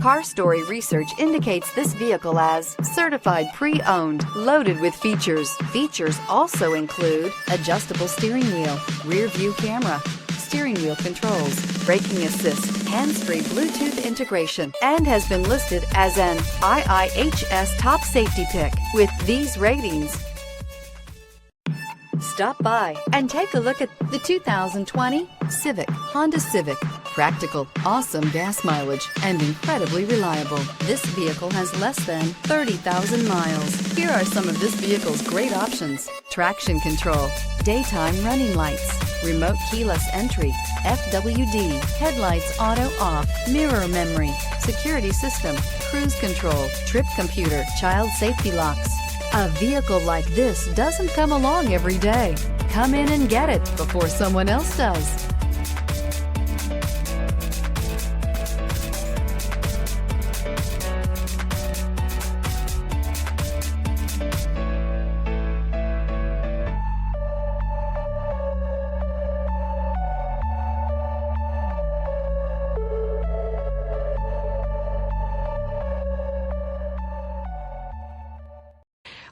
Car Story research indicates this vehicle as certified pre-owned, loaded with features. Features also include adjustable steering wheel, rear view camera, steering wheel controls, braking assist, hands-free Bluetooth integration, and has been listed as an IIHS top safety pick with these ratings. Stop by and take a look at the 2020 Honda Civic. Practical, awesome gas mileage, and incredibly reliable. This vehicle has less than 30,000 miles. Here are some of this vehicle's great options: traction control, daytime running lights, remote keyless entry, FWD, headlights auto off, mirror memory, security system, cruise control, trip computer, child safety locks. A vehicle like this doesn't come along every day. Come in and get it before someone else does.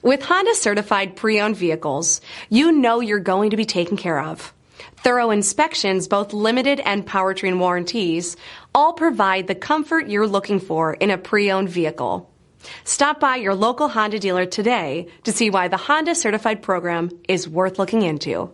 With Honda certified pre-owned vehicles, you know you're going to be taken care of. Thorough inspections, both limited and powertrain warranties, all provide the comfort you're looking for in a pre-owned vehicle. Stop by your local Honda dealer today to see why the Honda certified program is worth looking into.